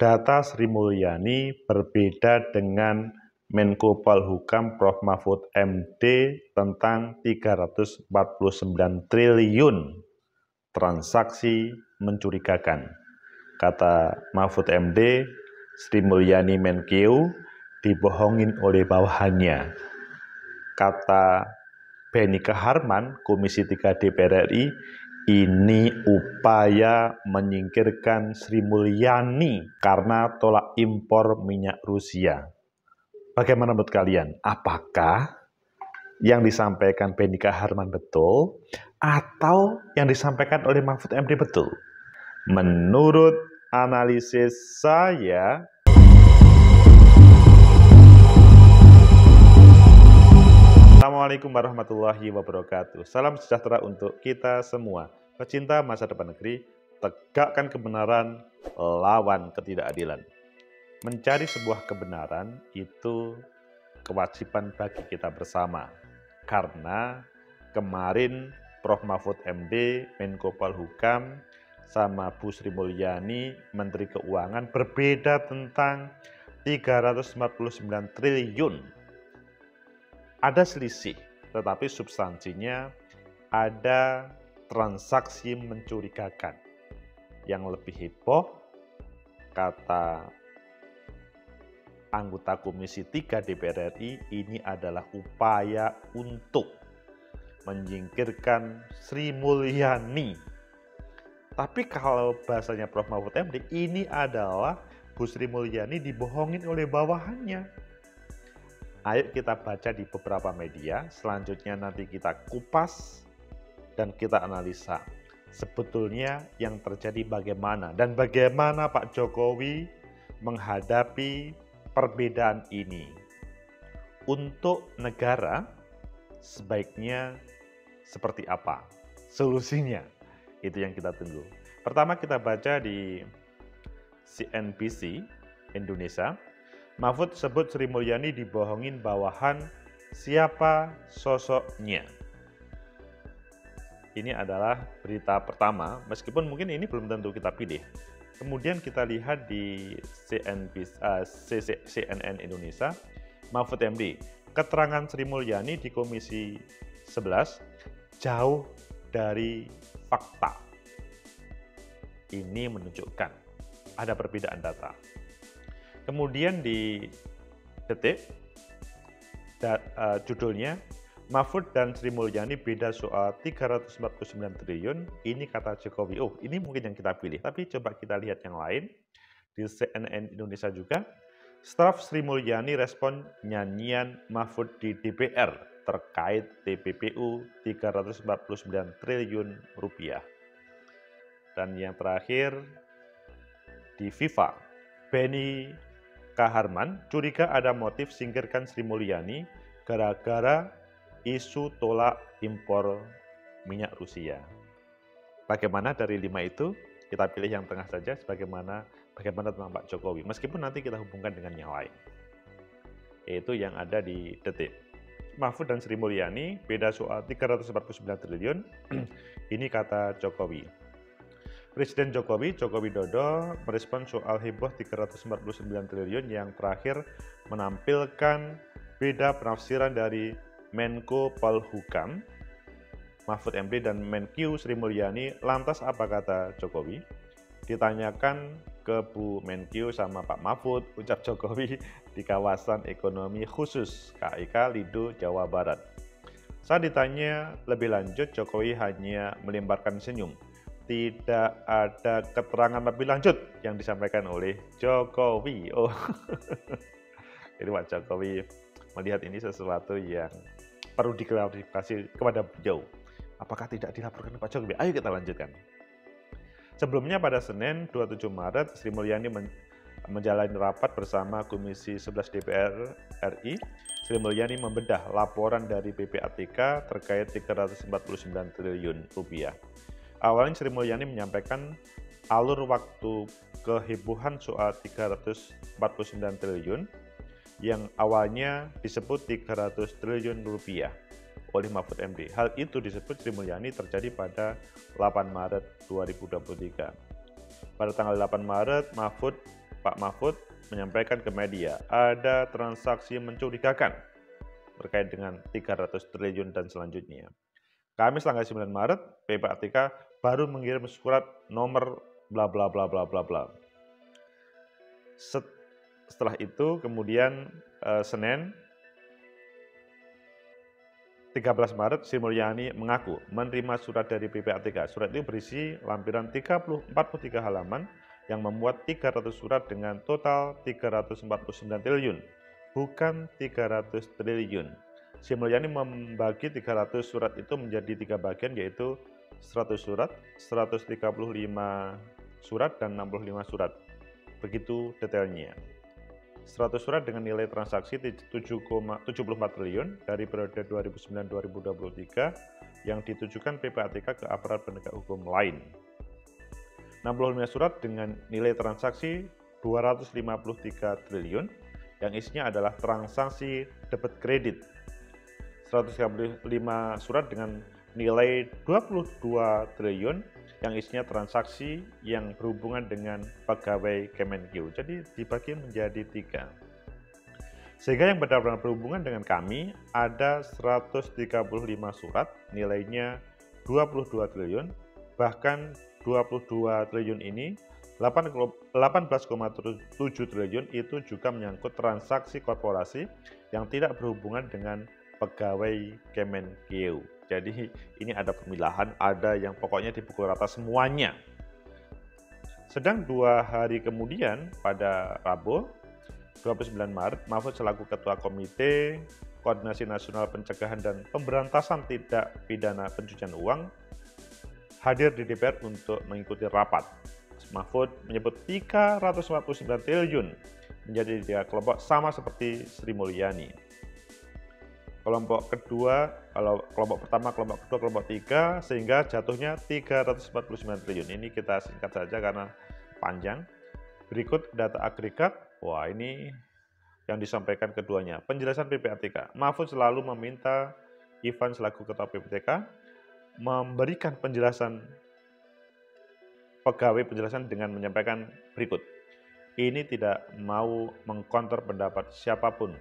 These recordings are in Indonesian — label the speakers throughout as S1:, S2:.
S1: data Sri Mulyani berbeda dengan Menko Polhukam Prof. Mahfud MD tentang 349 triliun transaksi mencurigakan. Kata Mahfud MD, Sri Mulyani Menkeu dibohongin oleh bawahannya. Kata Benny Kaharman, Komisi 3 DPR RI, ini upaya menyingkirkan Sri Mulyani karena tolak impor minyak Rusia. Bagaimana menurut kalian? Apakah yang disampaikan Benny Kaharman betul atau yang disampaikan oleh Mahfud MD betul? Menurut analisis saya, Assalamualaikum warahmatullahi wabarakatuh. Salam sejahtera untuk kita semua. Pecinta masa depan negeri, tegakkan kebenaran, lawan ketidakadilan. Mencari sebuah kebenaran itu kewajiban bagi kita bersama. Karena kemarin Prof. Mahfud MD, Menko Polhukam, sama Bu Sri Mulyani, Menteri Keuangan, berbeda tentang 349 triliun. Ada selisih, tetapi substansinya ada transaksi mencurigakan. Yang lebih heboh, kata anggota Komisi 3 DPR RI, ini adalah upaya untuk menyingkirkan Sri Mulyani. Tapi kalau bahasanya Prof. Mahfud MD, ini adalah Bu Sri Mulyani dibohongin oleh bawahannya. Ayo kita baca di beberapa media, selanjutnya nanti kita kupas dan kita analisa. Sebetulnya yang terjadi bagaimana dan bagaimana Pak Jokowi menghadapi perbedaan ini. Untuk negara sebaiknya seperti apa? Solusinya itu yang kita tunggu. Pertama kita baca di CNBC Indonesia. Mahfud sebut Sri Mulyani dibohongin bawahan, siapa sosoknya? Ini adalah berita pertama, meskipun mungkin ini belum tentu kita pilih. Kemudian kita lihat di CNN Indonesia, Mahfud MD, keterangan Sri Mulyani di Komisi 11 jauh dari fakta. Ini menunjukkan ada perbedaan data. Kemudian di Detik, judulnya, Mahfud dan Sri Mulyani beda soal 349 triliun, ini kata Jokowi. Oh, ini mungkin yang kita pilih, tapi coba kita lihat yang lain. Di CNN Indonesia juga, staf Sri Mulyani respon nyanyian Mahfud di DPR terkait TPPU 349 triliun rupiah. Dan yang terakhir, di FIFA, Benny Kaharman curiga ada motif singkirkan Sri Mulyani gara-gara isu tolak impor minyak Rusia. Bagaimana dari 5 itu? Kita pilih yang tengah saja, bagaimana tentang Pak Jokowi, meskipun nanti kita hubungkan dengan yang lain. Yaitu yang ada di Detik. Mahfud dan Sri Mulyani beda soal 349 triliun, ini kata Jokowi. Presiden Jokowi, Joko Widodo, merespon soal heboh 349 triliun yang terakhir menampilkan beda penafsiran dari Menko Polhukam, Mahfud MD dan Menkeu Sri Mulyani. Lantas apa kata Jokowi? Ditanyakan ke Bu Menkeu sama Pak Mahfud, ucap Jokowi di kawasan ekonomi khusus KIK Lido, Jawa Barat. Saat ditanya lebih lanjut, Jokowi hanya melemparkan senyum. Tidak ada keterangan lebih lanjut yang disampaikan oleh Jokowi. Oh, jadi Pak Jokowi melihat ini sesuatu yang perlu diklarifikasi kepada beliau. Apakah tidak dilaporkan Pak Jokowi? Ayo kita lanjutkan. Sebelumnya pada Senin 27 Maret, Sri Mulyani menjalani rapat bersama Komisi 11 DPR RI. Sri Mulyani membedah laporan dari PPATK terkait 349 triliun rupiah. Awalnya Sri Mulyani menyampaikan alur waktu kehebohan soal 349 triliun yang awalnya disebut 300 triliun rupiah oleh Mahfud MD. Hal itu disebut Sri Mulyani terjadi pada 8 Maret 2023. Pada tanggal 8 Maret, Mahfud Pak Mahfud menyampaikan ke media ada transaksi mencurigakan terkait dengan 300 triliun dan selanjutnya. Kamis tanggal 9 Maret, PPATK baru mengirim surat nomor bla bla bla bla bla bla. Setelah itu kemudian Senin 13 Maret, Sri Mulyani mengaku menerima surat dari PPATK. Surat itu berisi lampiran 43 halaman yang memuat 300 surat dengan total 349 triliun, bukan 300 triliun. Sri Mulyani membagi 300 surat itu menjadi 3 bagian, yaitu 100 surat, 135 surat, dan 65 surat. Begitu detailnya. 100 surat dengan nilai transaksi 7,74 triliun dari periode 2009-2023 yang ditujukan PPATK ke aparat penegak hukum lain. 65 surat dengan nilai transaksi 253 triliun yang isinya adalah transaksi debit kredit. 135 surat dengan nilai 22 triliun yang isinya transaksi yang berhubungan dengan pegawai Kemenkeu. Jadi dibagi menjadi 3. Sehingga yang benar-benar berhubungan dengan kami ada 135 surat, nilainya 22 triliun, bahkan 22 triliun ini 18,7 triliun itu juga menyangkut transaksi korporasi yang tidak berhubungan dengan pegawai Kemenkeu. Jadi ini ada pemilahan, ada yang pokoknya dipukul rata semuanya. Sedang 2 hari kemudian pada Rabu 29 Maret, Mahfud selaku Ketua Komite Koordinasi Nasional Pencegahan dan Pemberantasan Tindak Pidana Pencucian Uang hadir di DPR untuk mengikuti rapat. Mahfud menyebut 349 triliun menjadi 3 kelompok sama seperti Sri Mulyani. Kelompok kedua, kalau kelompok pertama, kelompok kedua, kelompok 3, sehingga jatuhnya 349 triliun. Ini kita singkat saja karena panjang. Berikut data agregat. Wah, ini yang disampaikan keduanya. Penjelasan PPATK. Mahfud selalu meminta Ivan selaku Ketua PPATK memberikan penjelasan dengan menyampaikan berikut. Ini tidak mau mengkonter pendapat siapapun.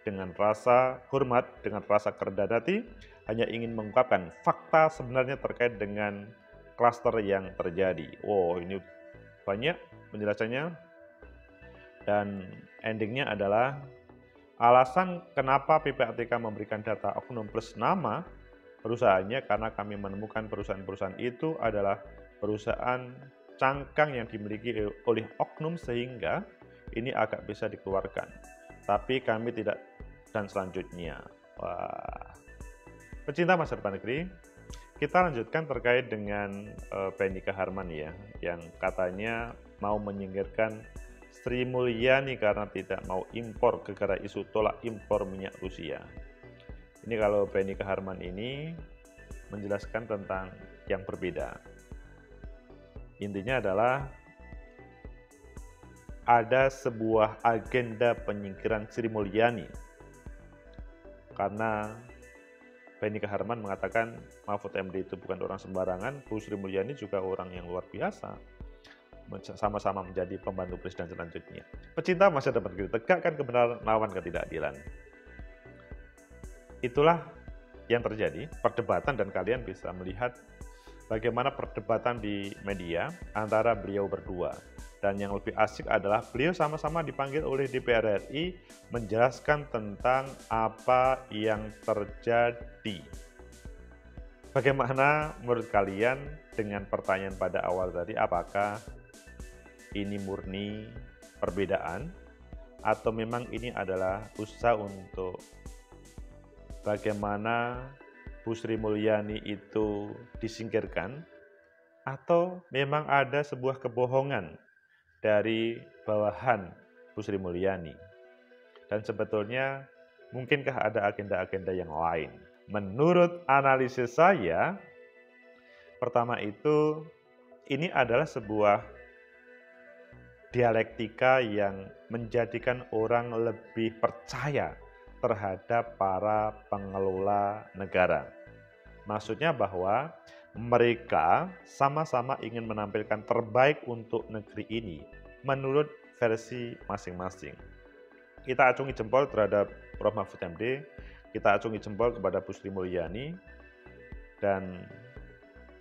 S1: Dengan rasa hormat, dengan rasa kerendahan hati, hanya ingin mengungkapkan fakta sebenarnya terkait dengan klaster yang terjadi. Wow, ini banyak penjelasannya. Dan endingnya adalah alasan kenapa PPATK memberikan data oknum plus nama perusahaannya karena kami menemukan perusahaan-perusahaan itu adalah perusahaan cangkang yang dimiliki oleh oknum sehingga ini agak bisa dikeluarkan. Tapi kami tidak, dan selanjutnya. Wah. Pecinta masa depan negeri, kita lanjutkan terkait dengan Benny Kaharman ya, yang katanya mau menyingkirkan Sri Mulyani karena tidak mau impor gara-gara isu tolak impor minyak Rusia. Ini kalau Benny Kaharman ini menjelaskan tentang yang berbeda. Intinya adalah ada sebuah agenda penyingkiran Sri Mulyani karena Benny Kaharman mengatakan Mahfud MD itu bukan orang sembarangan, Bu Sri Mulyani juga orang yang luar biasa, sama-sama menjadi pembantu presiden selanjutnya. Pecinta masa depan kita, tegakkan kebenaran, lawan ketidakadilan. Itulah yang terjadi, perdebatan, dan kalian bisa melihat bagaimana perdebatan di media antara beliau berdua. Dan yang lebih asik adalah beliau sama-sama dipanggil oleh DPR RI menjelaskan tentang apa yang terjadi. Bagaimana menurut kalian dengan pertanyaan pada awal tadi, apakah ini murni perbedaan atau memang ini adalah usaha untuk bagaimana Bu Sri Mulyani itu disingkirkan, atau memang ada sebuah kebohongan dari bawahan Bu Sri Mulyani? Dan sebetulnya mungkinkah ada agenda-agenda yang lain? Menurut analisis saya, pertama itu ini adalah sebuah dialektika yang menjadikan orang lebih percaya terhadap para pengelola negara. Maksudnya bahwa mereka sama-sama ingin menampilkan terbaik untuk negeri ini menurut versi masing-masing. Kita acungi jempol terhadap Prof. Mahfud MD, kita acungi jempol kepada Bu Sri Mulyani, dan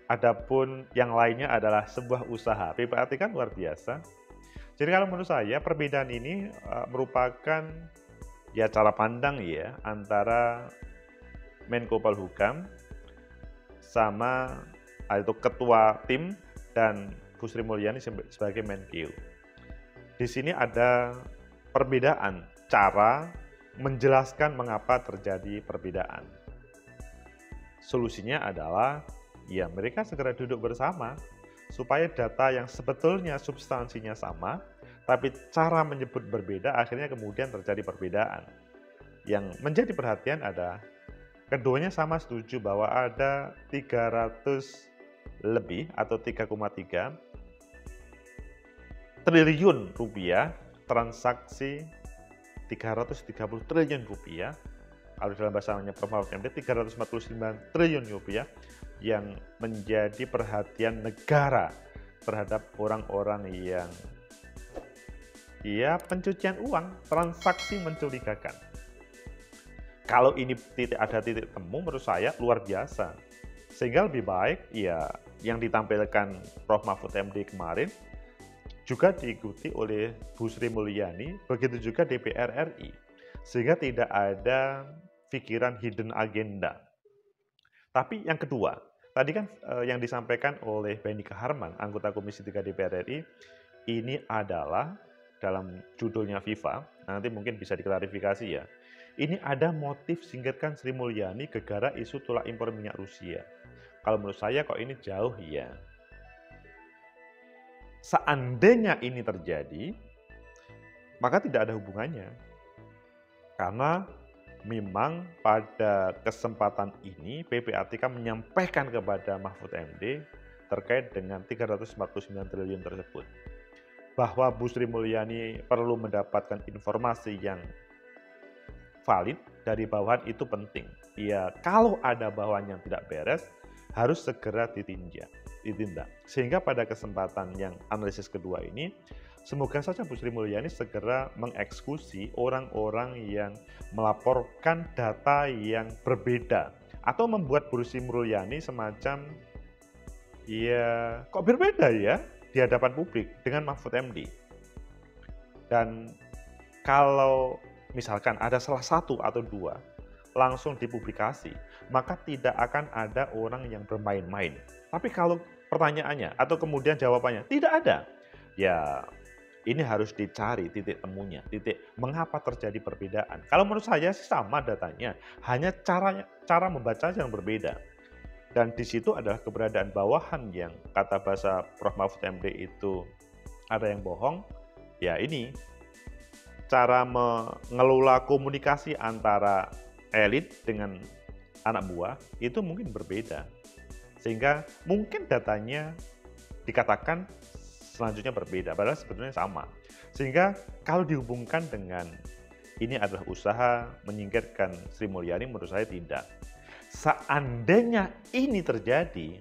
S1: adapun yang lainnya adalah sebuah usaha. PPAT kan luar biasa. Jadi kalau menurut saya perbedaan ini merupakan ya cara pandang ya antara Menko Polhukam sama itu ketua tim dan Bu Sri Mulyani sebagai Menkeu. Di sini ada perbedaan cara menjelaskan mengapa terjadi perbedaan. Solusinya adalah ya mereka segera duduk bersama supaya data yang sebetulnya substansinya sama, tapi cara menyebut berbeda, akhirnya kemudian terjadi perbedaan. Yang menjadi perhatian adalah keduanya sama setuju bahwa ada 300 lebih atau 3,3 triliun rupiah transaksi 330 triliun rupiah, kalau dalam bahasanya Prof. Mahfud MD 349 triliun rupiah yang menjadi perhatian negara terhadap orang-orang yang pencucian uang, transaksi mencurigakan. Kalau ini ada titik temu menurut saya luar biasa. Sehingga lebih baik ya yang ditampilkan Prof. Mahfud MD kemarin juga diikuti oleh Bu Sri Mulyani, begitu juga DPR RI. Sehingga tidak ada pikiran hidden agenda. Tapi yang kedua, tadi kan yang disampaikan oleh Benny Kaharman, anggota Komisi 3 DPR RI, ini adalah dalam judulnya FIFA, nanti mungkin bisa diklarifikasi ya. Ini ada motif singkirkan Sri Mulyani gegara isu tolak impor minyak Rusia. Kalau menurut saya kok ini jauh ya. Seandainya ini terjadi, maka tidak ada hubungannya. Karena memang pada kesempatan ini PPATK menyampaikan kepada Mahfud MD terkait dengan 349 triliun tersebut. Bahwa Bu Sri Mulyani perlu mendapatkan informasi yang valid dari bawahan itu penting. Ya, kalau ada bawahan yang tidak beres, harus segera ditindak. Sehingga pada kesempatan yang analisis kedua ini, semoga saja Bu Sri Mulyani segera mengeksekusi orang-orang yang melaporkan data yang berbeda. Atau membuat Bu Sri Mulyani semacam, ya kok berbeda ya di hadapan publik dengan Mahfud MD. Dan kalau misalkan ada salah satu atau dua langsung dipublikasi, maka tidak akan ada orang yang bermain-main. Tapi kalau pertanyaannya atau kemudian jawabannya tidak ada, ya ini harus dicari titik temunya, titik mengapa terjadi perbedaan. Kalau menurut saya sih sama datanya, hanya cara membaca yang berbeda. Dan di situ adalah keberadaan bawahan yang kata bahasa Prof. Mahfud MD itu ada yang bohong, ya ini cara mengelola komunikasi antara elit dengan anak buah itu mungkin berbeda. Sehingga mungkin datanya dikatakan selanjutnya berbeda, padahal sebetulnya sama. Sehingga kalau dihubungkan dengan ini adalah usaha menyingkirkan Sri Mulyani, menurut saya tidak. Seandainya ini terjadi,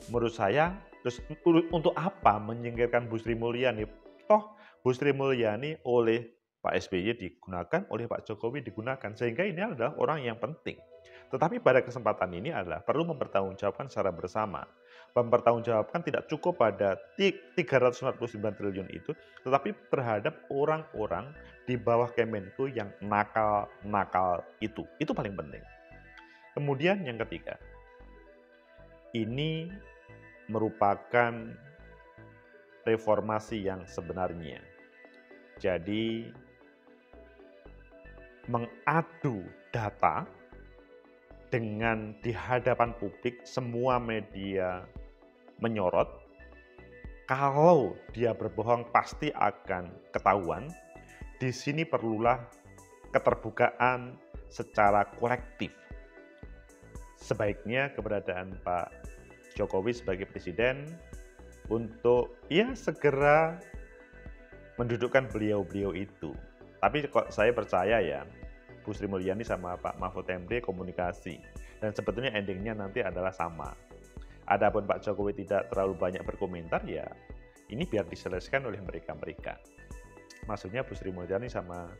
S1: menurut saya, terus untuk apa menyingkirkan Bu Sri Mulyani? Toh Bu Sri Mulyani oleh Pak SBY digunakan, oleh Pak Jokowi digunakan, sehingga ini adalah orang yang penting. Tetapi pada kesempatan ini adalah perlu mempertanggungjawabkan secara bersama. Mempertanggungjawabkan tidak cukup pada 349 triliun itu, tetapi terhadap orang-orang di bawah Kemenku yang nakal-nakal itu. Itu paling penting. Kemudian yang ketiga, ini merupakan reformasi yang sebenarnya. Jadi, mengadu data dengan di hadapan publik, semua media menyorot, kalau dia berbohong pasti akan ketahuan. Di sini perlulah keterbukaan secara kolektif. Sebaiknya keberadaan Pak Jokowi sebagai presiden untuk segera mendudukkan beliau-beliau itu. Tapi kok saya percaya ya, Bu Sri Mulyani sama Pak Mahfud MD komunikasi. Dan sebetulnya endingnya nanti adalah sama. Adapun Pak Jokowi tidak terlalu banyak berkomentar, ya ini biar diselesaikan oleh mereka-mereka. maksudnya Bu Sri Mulyani sama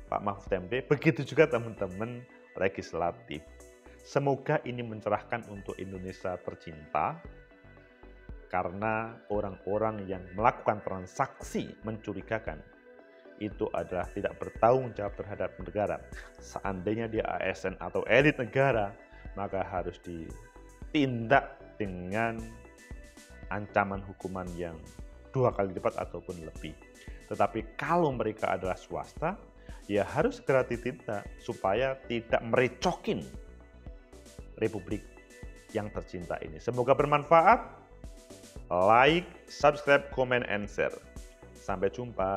S1: Pak Mahfud MD, begitu juga teman-teman legislatif. Semoga ini mencerahkan untuk Indonesia tercinta, karena orang-orang yang melakukan transaksi mencurigakan itu adalah tidak bertanggung jawab terhadap negara. Seandainya dia ASN atau elit negara, maka harus ditindak dengan ancaman hukuman yang 2 kali lipat ataupun lebih. Tetapi kalau mereka adalah swasta, ya harus segera ditindak supaya tidak merecokin Republik yang tercinta ini. Semoga bermanfaat. Like, subscribe, comment, and share. Sampai jumpa.